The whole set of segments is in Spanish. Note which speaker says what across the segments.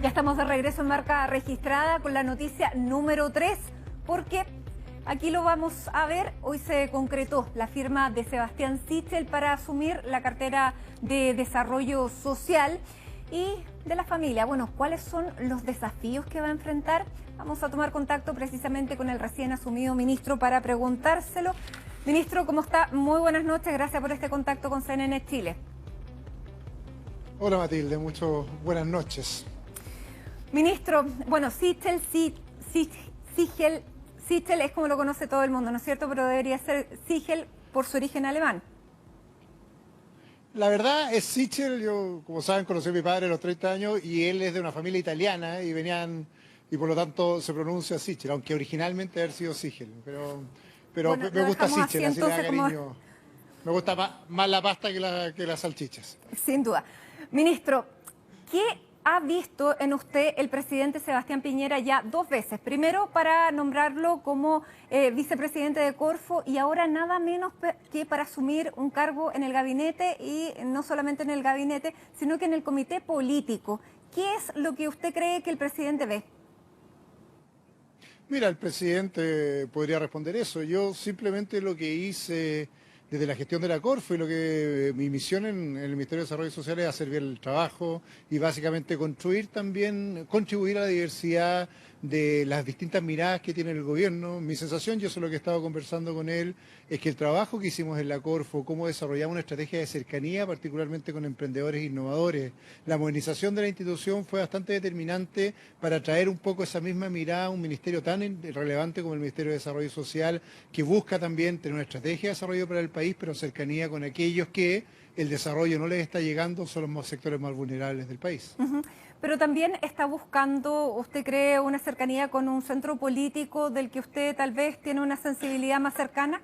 Speaker 1: Ya estamos de regreso en Marca Registrada con la noticia número 3, porque aquí lo vamos a ver. Hoy se concretó la firma de Sebastián Sichel para asumir la cartera de Desarrollo Social y de la familia. Bueno, ¿cuáles son los desafíos que va a enfrentar? Vamos a tomar contacto precisamente con el recién asumido ministro para preguntárselo. Ministro, ¿cómo está? Muy buenas noches, gracias por este contacto con CNN Chile.
Speaker 2: Hola Matilde, buenas noches.
Speaker 1: Ministro, bueno, Sichel es como lo conoce todo el mundo, ¿no es cierto? Pero debería ser Sichel por su origen alemán.
Speaker 2: La verdad es Sichel. Yo, como saben, conocí a mi padre a los 30 años y él es de una familia italiana y por lo tanto se pronuncia Sichel, aunque originalmente haber sido Sichel. Pero
Speaker 1: Bueno,
Speaker 2: me gusta Sichel, así le da cariño.
Speaker 1: como...
Speaker 2: Me gusta más la pasta que las salchichas.
Speaker 1: Sin duda. Ministro, ¿qué ha visto en usted el presidente Sebastián Piñera ya 2 veces? Primero para nombrarlo como vicepresidente de Corfo y ahora nada menos que para asumir un cargo en el gabinete, y no solamente en el gabinete, sino que en el comité político. ¿Qué es lo que usted cree que el presidente ve?
Speaker 2: Mira, el presidente podría responder eso. Yo simplemente lo que hice desde la gestión de la Corfo y mi misión en el Ministerio de Desarrollo Social es hacer bien el trabajo y básicamente contribuir a la diversidad de las distintas miradas que tiene el gobierno. Mi sensación, yo eso es lo que he estado conversando con él, es que el trabajo que hicimos en la Corfo, cómo desarrollamos una estrategia de cercanía, particularmente con emprendedores e innovadores, la modernización de la institución fue bastante determinante para traer un poco esa misma mirada a un ministerio tan relevante como el Ministerio de Desarrollo Social, que busca también tener una estrategia de desarrollo para el país, pero cercanía con aquellos que el desarrollo no les está llegando, son los sectores más vulnerables del país.
Speaker 1: Pero también está buscando, ¿usted cree, una cercanía con un centro político del que usted tal vez tiene una sensibilidad más cercana?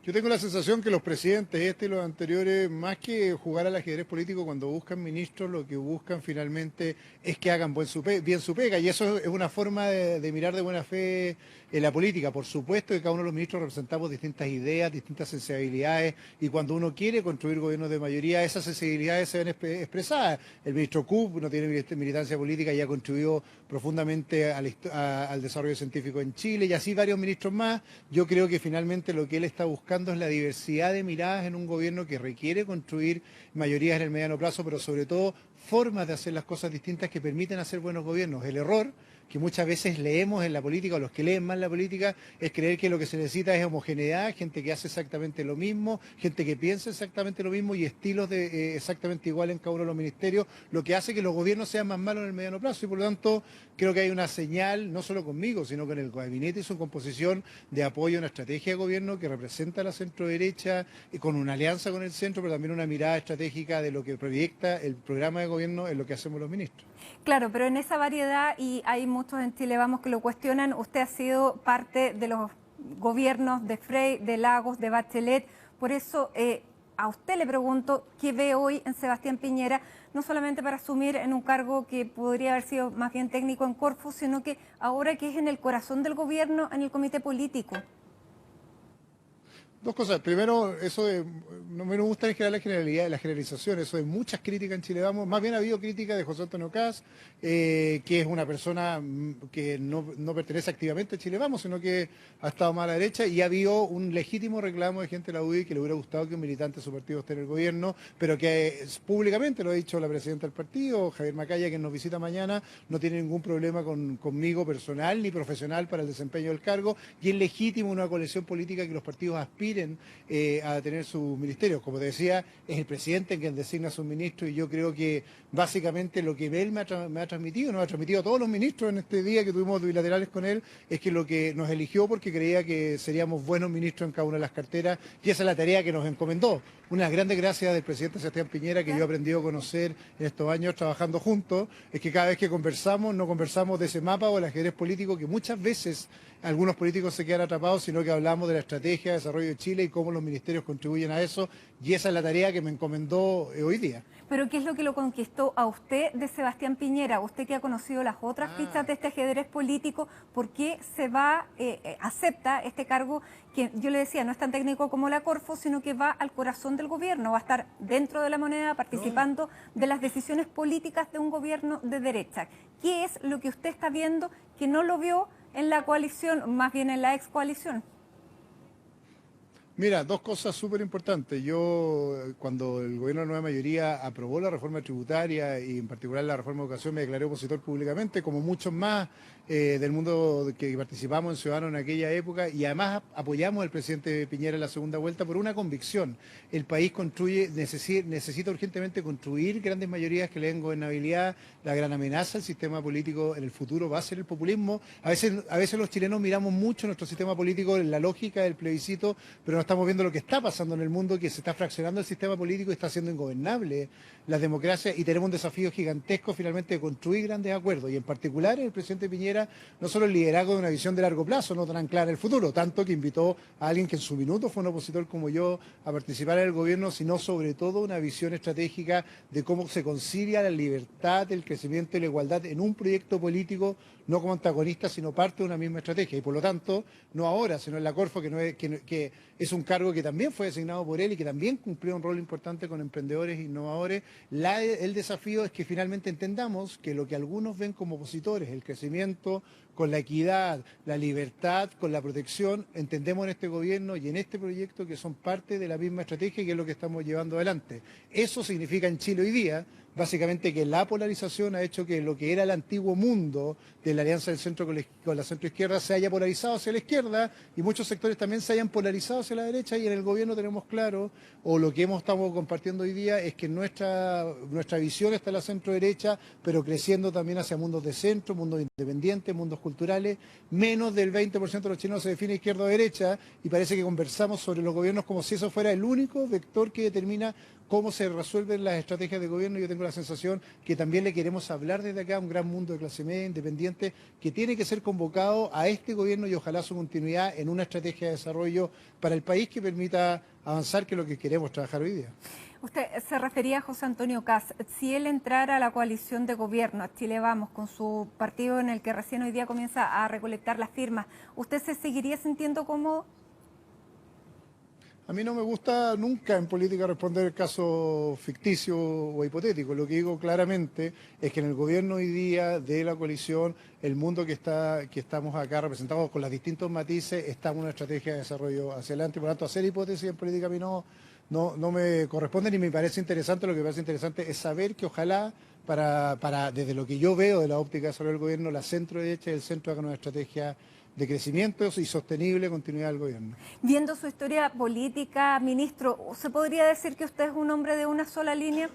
Speaker 2: Yo tengo la sensación que los presidentes, este y los anteriores, más que jugar al ajedrez político, cuando buscan ministros, lo que buscan finalmente es que hagan bien su pega. Y eso es una forma de mirar de buena fe en la política. Por supuesto que cada uno de los ministros representamos distintas ideas, distintas sensibilidades, y cuando uno quiere construir gobiernos de mayoría, esas sensibilidades se ven expresadas. El ministro Kup no tiene militancia política y ha contribuido profundamente al desarrollo científico en Chile, y así varios ministros más. Yo creo que finalmente lo que él está buscando es la diversidad de miradas en un gobierno que requiere construir mayorías en el mediano plazo, pero sobre todo formas de hacer las cosas distintas que permiten hacer buenos gobiernos. El error que muchas veces leemos en la política, o los que leen más la política, es creer que lo que se necesita es homogeneidad, gente que hace exactamente lo mismo, gente que piensa exactamente lo mismo y estilos exactamente igual en cada uno de los ministerios, lo que hace que los gobiernos sean más malos en el mediano plazo. Y por lo tanto creo que hay una señal, no solo conmigo, sino con el gabinete y su composición, de apoyo a una estrategia de gobierno que representa a la centro-derecha, con una alianza con el centro, pero también una mirada estratégica de lo que proyecta el programa de gobierno en lo que hacemos los ministros.
Speaker 1: Claro, pero en esa variedad, y hay muchos en Chile Vamos que lo cuestionan, usted ha sido parte de los gobiernos de Frey, de Lagos, de Bachelet. Por eso a usted le pregunto qué ve hoy en Sebastián Piñera, no solamente para asumir en un cargo que podría haber sido más bien técnico en Corfo, sino que ahora que es en el corazón del gobierno, en el comité político.
Speaker 2: Dos cosas. Primero, no me gusta en general la generalización, eso de muchas críticas en Chile Vamos. Más bien ha habido críticas de José Antonio Kast, que es una persona que no pertenece activamente a Chile Vamos, sino que ha estado más a la derecha, y ha habido un legítimo reclamo de gente de la UDI que le hubiera gustado que un militante de su partido esté en el gobierno, pero que públicamente lo ha dicho la presidenta del partido, Javier Macaya, que nos visita mañana, no tiene ningún problema conmigo personal ni profesional para el desempeño del cargo, y es legítimo una coalición política que los partidos aspiren a tener sus ministerios. Como te decía, es el presidente quien designa a sus ministros, y yo creo que básicamente lo que él me ha transmitido, nos ha transmitido a todos los ministros en este día que tuvimos bilaterales con él, es que lo que nos eligió porque creía que seríamos buenos ministros en cada una de las carteras, y esa es la tarea que nos encomendó. Una de las grandes gracias del presidente Sebastián Piñera, que yo he aprendido a conocer en estos años trabajando juntos, es que cada vez que conversamos, no conversamos de ese mapa o el ajedrez político que muchas veces algunos políticos se quedan atrapados, sino que hablamos de la estrategia de desarrollo de Chile y cómo los ministerios contribuyen a eso, y esa es la tarea que me encomendó hoy día.
Speaker 1: Pero ¿qué es lo que lo conquistó a usted de Sebastián Piñera? Usted que ha conocido las otras fichas de este ajedrez político, ¿por qué acepta este cargo que yo le decía, no es tan técnico como la Corfo, sino que va al corazón del gobierno, va a estar dentro de la moneda participando de las decisiones políticas de un gobierno de derecha? ¿Qué es lo que usted está viendo que no lo vio en la coalición, más bien en la ex coalición?
Speaker 2: Mira, dos cosas súper importantes. Yo, cuando el gobierno de nueva mayoría aprobó la reforma tributaria y en particular la reforma de educación, me declaré opositor públicamente, como muchos más del mundo que participamos en Ciudadanos en aquella época, y además apoyamos al presidente Piñera en la segunda vuelta por una convicción. El país necesita urgentemente construir grandes mayorías que le den gobernabilidad. La gran amenaza al sistema político en el futuro va a ser el populismo. A veces los chilenos miramos mucho nuestro sistema político en la lógica del plebiscito, pero no estamos viendo lo que está pasando en el mundo, que se está fraccionando el sistema político y está haciendo ingobernable las democracias, y tenemos un desafío gigantesco finalmente de construir grandes acuerdos, y en particular el presidente Piñera no solo el liderazgo de una visión de largo plazo, no tan clara en el futuro, tanto que invitó a alguien que en su minuto fue un opositor como yo a participar en el gobierno, sino sobre todo una visión estratégica de cómo se concilia la libertad, el crecimiento y la igualdad en un proyecto político, no como antagonista, sino parte de una misma estrategia, y por lo tanto, no ahora, sino en la Corfo, que es un cargo que también fue designado por él y que también cumplió un rol importante con emprendedores e innovadores. El desafío es que finalmente entendamos que lo que algunos ven como opositores, el crecimiento con la equidad, la libertad, con la protección, entendemos en este gobierno y en este proyecto que son parte de la misma estrategia, y que es lo que estamos llevando adelante. Eso significa en Chile hoy día, básicamente, que la polarización ha hecho que lo que era el antiguo mundo de la alianza del centro con la centroizquierda se haya polarizado hacia la izquierda, y muchos sectores también se hayan polarizado hacia la derecha, y en el gobierno tenemos claro, o lo que estamos compartiendo hoy día, es que nuestra visión está en la centro derecha, pero creciendo también hacia mundos de centro, mundos independientes, mundos culturales. Menos del 20% de los chilenos se define izquierda o derecha, y parece que conversamos sobre los gobiernos como si eso fuera el único vector que determina cómo se resuelven las estrategias de gobierno. Yo tengo la sensación que también le queremos hablar desde acá a un gran mundo de clase media, independiente, que tiene que ser convocado a este gobierno y ojalá su continuidad en una estrategia de desarrollo para el país que permita avanzar, que es lo que queremos trabajar hoy día.
Speaker 1: Usted se refería a José Antonio Kast. Si él entrara a la coalición de gobierno, a Chile Vamos, con su partido en el que recién hoy día comienza a recolectar las firmas, ¿usted se seguiría sintiendo cómodo?
Speaker 2: A mí no me gusta nunca en política responder casos ficticios o hipotéticos. Lo que digo claramente es que en el gobierno hoy día de la coalición, el mundo que estamos acá representados con los distintos matices, está en una estrategia de desarrollo hacia adelante. Por lo tanto, hacer hipótesis en política a mí no me corresponde ni me parece interesante. Lo que me parece interesante es saber que ojalá, desde lo que yo veo de la óptica de desarrollo del gobierno, la centro derecha y el centro hagan una estrategia de crecimiento y sostenible continuidad del gobierno.
Speaker 1: Viendo su historia política, ministro, ¿se podría decir que usted es un hombre de una sola línea?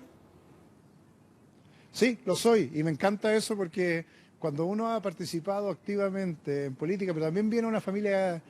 Speaker 2: Sí, lo soy, y me encanta eso, porque cuando uno ha participado activamente en política, pero también viene de una familia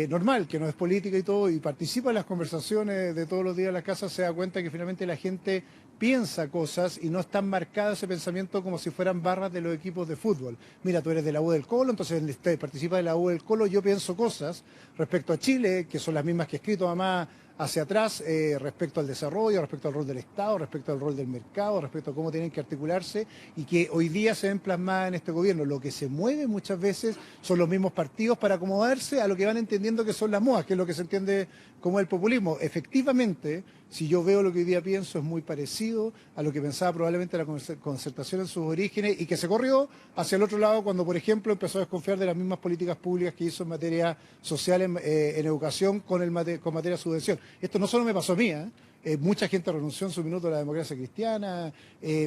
Speaker 2: normal, que no es política y todo, y participa en las conversaciones de todos los días en la casa, se da cuenta que finalmente la gente piensa cosas y no están marcadas ese pensamiento como si fueran barras de los equipos de fútbol. Mira, tú eres de la U del Colo, entonces participas de la U del Colo, yo pienso cosas respecto a Chile, que son las mismas que he escrito además hacia atrás, respecto al desarrollo, respecto al rol del Estado, respecto al rol del mercado, respecto a cómo tienen que articularse, y que hoy día se ven plasmadas en este gobierno. Lo que se mueve muchas veces son los mismos partidos para acomodarse a lo que van entendiendo que son las modas, que es lo que se entiende como el populismo. Efectivamente, si yo veo lo que hoy día pienso, es muy parecido a lo que pensaba probablemente la concertación en sus orígenes, y que se corrió hacia el otro lado cuando, por ejemplo, empezó a desconfiar de las mismas políticas públicas que hizo en materia social, en educación, con materia de subvención. Esto no solo me pasó a mí, mucha gente renunció en su minuto a la democracia cristiana,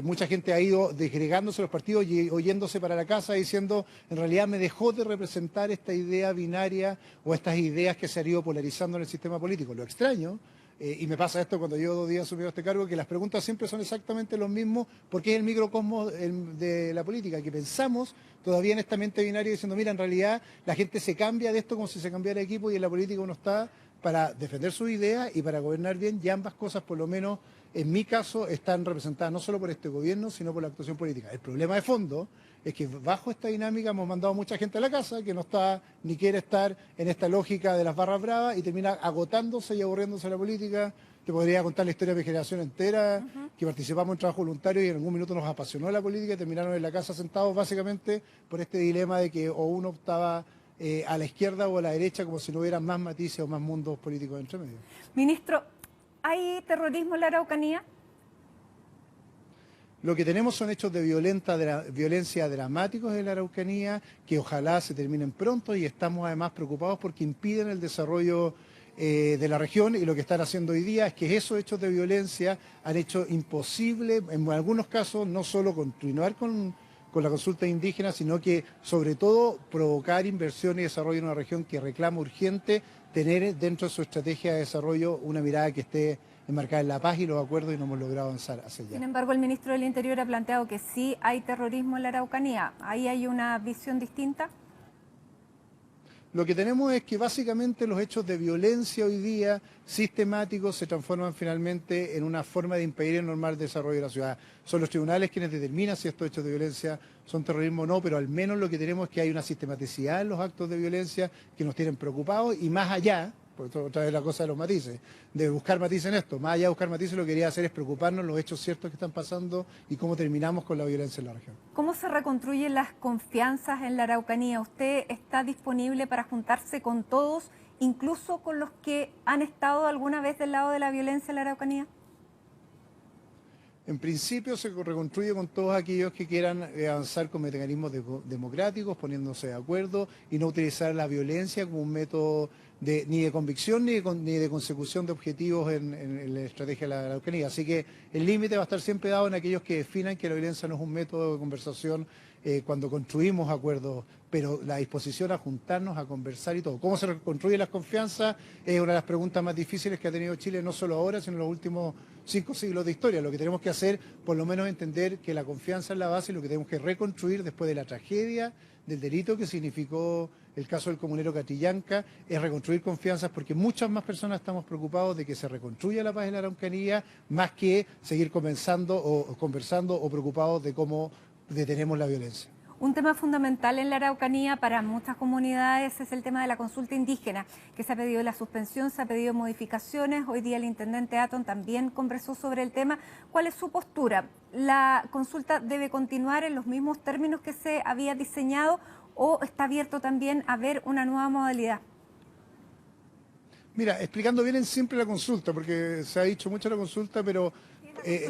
Speaker 2: mucha gente ha ido desgregándose los partidos y oyéndose para la casa diciendo, en realidad me dejó de representar esta idea binaria o estas ideas que se han ido polarizando en el sistema político. Lo extraño, y me pasa esto cuando yo 2 días asumido este cargo, que las preguntas siempre son exactamente los mismos, porque es el microcosmos de la política, que pensamos todavía en esta mente binaria diciendo, mira, en realidad la gente se cambia de esto como si se cambiara de equipo, y en la política uno está para defender sus ideas y para gobernar bien, y ambas cosas por lo menos en mi caso, están representadas no solo por este gobierno, sino por la actuación política. El problema de fondo es que bajo esta dinámica hemos mandado mucha gente a la casa que no está ni quiere estar en esta lógica de las barras bravas y termina agotándose y aburriéndose de la política. Te podría contar la historia de mi generación entera, que participamos en trabajo voluntario y en algún minuto nos apasionó la política y terminaron en la casa sentados básicamente por este dilema de que o uno optaba a la izquierda o a la derecha, como si no hubiera más matices o más mundos políticos entre medio.
Speaker 1: Ministro, ¿hay terrorismo en la Araucanía?
Speaker 2: Lo que tenemos son hechos de violencia dramáticos en la Araucanía, que ojalá se terminen pronto y estamos además preocupados porque impiden el desarrollo de la región y lo que están haciendo hoy día es que esos hechos de violencia han hecho imposible, en algunos casos, no solo continuar con la consulta indígena, sino que sobre todo provocar inversión y desarrollo en una región que reclama urgente tener dentro de su estrategia de desarrollo una mirada que esté enmarcada en la paz y los acuerdos y no hemos logrado avanzar hacia allá.
Speaker 1: Sin embargo, el ministro del Interior ha planteado que sí hay terrorismo en la Araucanía. ¿Ahí hay una visión distinta?
Speaker 2: Lo que tenemos es que básicamente los hechos de violencia hoy día sistemáticos se transforman finalmente en una forma de impedir el normal desarrollo de la ciudad. Son los tribunales quienes determinan si estos hechos de violencia son terrorismo o no, pero al menos lo que tenemos es que hay una sistematicidad en los actos de violencia que nos tienen preocupados y más allá, por otra vez la cosa de los matices, de buscar matices en esto, más allá de buscar matices lo que quería hacer es preocuparnos los hechos ciertos que están pasando y cómo terminamos con la violencia en la región.
Speaker 1: ¿Cómo se reconstruyen las confianzas en la Araucanía? ¿Usted está disponible para juntarse con todos, incluso con los que han estado alguna vez del lado de la violencia en la Araucanía?
Speaker 2: En principio se reconstruye con todos aquellos que quieran avanzar con mecanismos democráticos, poniéndose de acuerdo y no utilizar la violencia como un método ni de convicción ni de consecución de objetivos en la estrategia de la Araucanía. Así que el límite va a estar siempre dado en aquellos que definan que la violencia no es un método de conversación cuando construimos acuerdos, pero la disposición a juntarnos, a conversar y todo. ¿Cómo se reconstruye las confianzas? Es una de las preguntas más difíciles que ha tenido Chile, no solo ahora, sino en los últimos 5 siglos de historia. Lo que tenemos que hacer, por lo menos entender que la confianza es la base y lo que tenemos que reconstruir después de la tragedia, del delito que significó el caso del comunero Catrillanca, es reconstruir confianzas porque muchas más personas estamos preocupados de que se reconstruya la paz en la Araucanía, más que seguir conversando o preocupados de cómo detenemos la violencia.
Speaker 1: Un tema fundamental en la Araucanía para muchas comunidades es el tema de la consulta indígena, que se ha pedido la suspensión, se ha pedido modificaciones. Hoy día el intendente Atton también conversó sobre el tema. ¿Cuál es su postura? ¿La consulta debe continuar en los mismos términos que se había diseñado o está abierto también a ver una nueva modalidad?
Speaker 2: Mira, explicando bien en simple la consulta, porque se ha dicho mucho la consulta, pero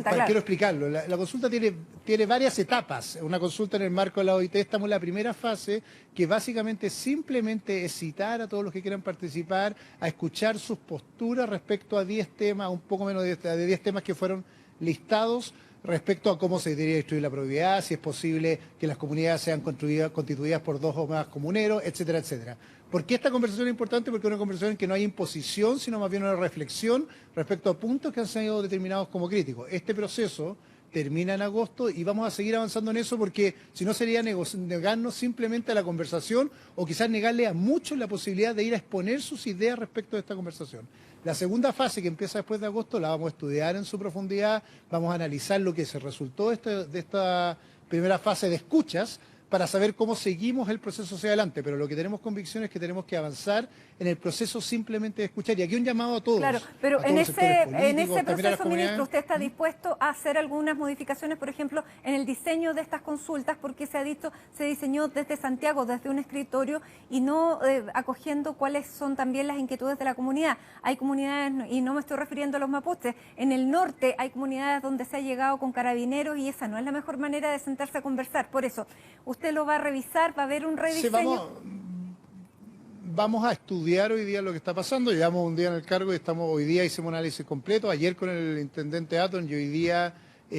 Speaker 1: claro.
Speaker 2: quiero explicarlo. La consulta tiene varias etapas. Una consulta en el marco de la OIT, estamos en la primera fase, que básicamente simplemente es citar a todos los que quieran participar, a escuchar sus posturas respecto a 10 temas, un poco menos de 10 temas que fueron listados, respecto a cómo se debería distribuir la propiedad, si es posible que las comunidades sean constituidas por 2 o más comuneros, etcétera, etcétera. ¿Por qué esta conversación es importante? Porque es una conversación en que no hay imposición, sino más bien una reflexión respecto a puntos que han sido determinados como críticos. Este proceso termina en agosto y vamos a seguir avanzando en eso porque si no sería negarnos simplemente a la conversación o quizás negarle a muchos la posibilidad de ir a exponer sus ideas respecto de esta conversación. La segunda fase, que empieza después de agosto, la vamos a estudiar en su profundidad, vamos a analizar lo que se resultó de esta primera fase de escuchas para saber cómo seguimos el proceso hacia adelante, pero lo que tenemos convicción es que tenemos que avanzar en el proceso simplemente de escuchar. Y aquí un llamado a todos.
Speaker 1: Claro, pero en ese proceso, ministro, ¿usted está dispuesto a hacer algunas modificaciones, por ejemplo, en el diseño de estas consultas? Porque se diseñó desde Santiago, desde un escritorio, y no acogiendo cuáles son también las inquietudes de la comunidad. Hay comunidades, y no me estoy refiriendo a los mapuches, en el norte hay comunidades donde se ha llegado con carabineros y esa no es la mejor manera de sentarse a conversar. Por eso, ¿usted lo va a revisar? ¿Va a haber un rediseño?
Speaker 2: Sí, vamos a estudiar hoy día lo que está pasando. Llevamos un día en el cargo y hoy día hicimos un análisis completo. Ayer con el intendente Atton y hoy día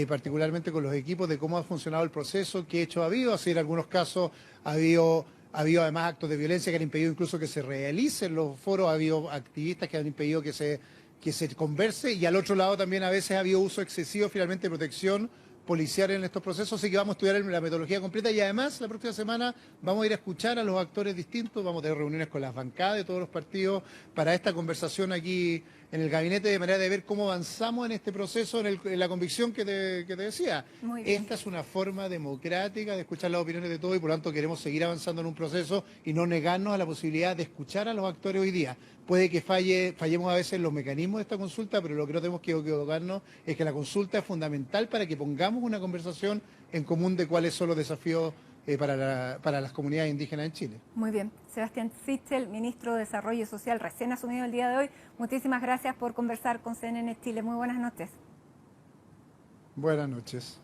Speaker 2: particularmente con los equipos de cómo ha funcionado el proceso, qué hecho ha habido. Así en algunos casos ha habido además actos de violencia que han impedido incluso que se realicen los foros. Ha habido activistas que han impedido que se converse y al otro lado también a veces ha habido uso excesivo finalmente de protección policial en estos procesos, así que vamos a estudiar la metodología completa y además la próxima semana vamos a ir a escuchar a los actores distintos, vamos a tener reuniones con las bancadas de todos los partidos para esta conversación aquí en el gabinete de manera de ver cómo avanzamos en este proceso, en la convicción que te decía.
Speaker 1: Muy bien.
Speaker 2: Esta es una forma democrática de escuchar las opiniones de todos y por lo tanto queremos seguir avanzando en un proceso y no negarnos a la posibilidad de escuchar a los actores hoy día. Puede que fallemos a veces en los mecanismos de esta consulta, pero lo que no tenemos que equivocarnos es que la consulta es fundamental para que pongamos una conversación en común de cuáles son los desafíos para las comunidades indígenas en Chile.
Speaker 1: Muy bien. Sebastián Sichel, ministro de Desarrollo Social, recién asumido el día de hoy. Muchísimas gracias por conversar con CNN Chile. Muy buenas noches.
Speaker 2: Buenas noches.